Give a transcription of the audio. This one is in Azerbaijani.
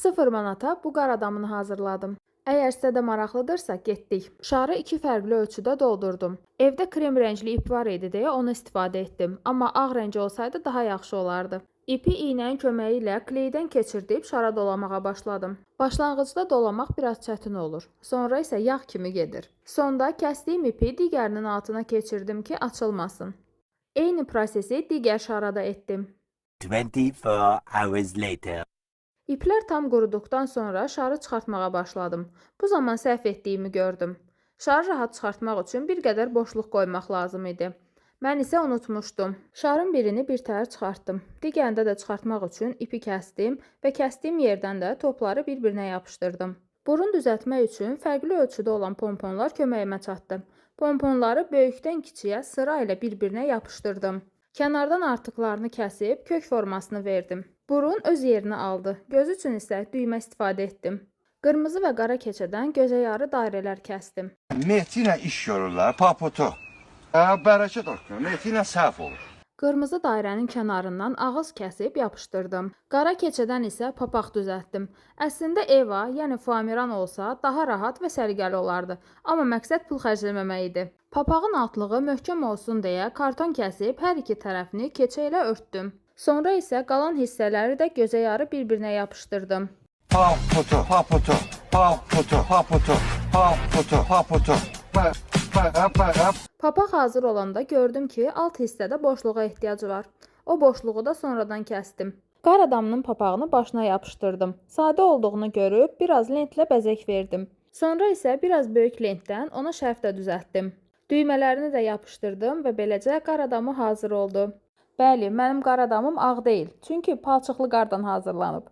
0 manata bu qar adamını hazırladım. Əgər sizə də maraqlıdırsa, getdik. Şarı 2 fərqli ölçüdə doldurdum. Evdə krem rəngli ip var idi deyə onu istifadə etdim. Amma ağ rəngi olsaydı daha yaxşı olardı. İpi iynənin köməyi ilə kleydən keçirdib şara dolamağa başladım. Başlanğıcda dolamaq biraz çətin olur. Sonra isə yağ kimi gedir. Sonda kəsdiyim ipi digərinin altına keçirdim ki, açılmasın. Eyni prosesi digər şara da etdim. 24 hours later. İplər tam quruduqdan sonra şarı çıxartmağa başladım. Bu zaman səhv etdiyimi gördüm. Şarı rahat çıxartmaq üçün bir qədər boşluq qoymaq lazım idi. Mən isə unutmuşdum. Şarın birini bir təhər çıxartdım. Digərində də çıxartmaq üçün ipi kəsdim və kəsdiyim yerdən də topları bir-birinə yapışdırdım. Burun düzəltmək üçün fərqli ölçüdə olan pomponlar köməyimə çatdı. Pomponları böyükdən kiçiyə sıra ilə bir-birinə yapışdırdım. Kənardan artıqlarını kəsib kök formasını verdim. Burun öz yerini aldı. Göz üçün isə düymə istifadə etdim. Qırmızı və qara keçədən gözə yarı dairələr kəsdim. Mehdi ilə iş görürlər, paputu. Bərəkət olsun, Mehdi ilə səhv olur. Qırmızı dairənin kənarından ağız kəsib yapışdırdım. Qara keçədən isə papaq düzəltdim. Əslində Eva, yəni Famiran olsa daha rahat və səliqəli olardı. Amma məqsəd pul xərcləməmək idi. Papağın altlığı möhkəm olsun deyə karton kəsib hər iki tərəfini keçə ilə örtdüm. Sonra isə qalan hissələri də gözə yarı bir-birinə yapışdırdım. Paputu, paputu, paputu, paputu, paputu, paputu. Papaq hazır olanda gördüm ki, alt hissədə boşluğa ehtiyacı var. O boşluğu da sonradan kəsdim. Qar adamının papağını başına yapışdırdım. Sadə olduğunu görüb biraz lentlə bəzək verdim. Sonra isə biraz böyük lentdən ona şərf də düzəltdim. Düymələrini də yapışdırdım və beləcə qar adamı hazır oldu. Bəli, mənim qar adamım ağ deyil, çünki palçıqlı qardan hazırlanıb.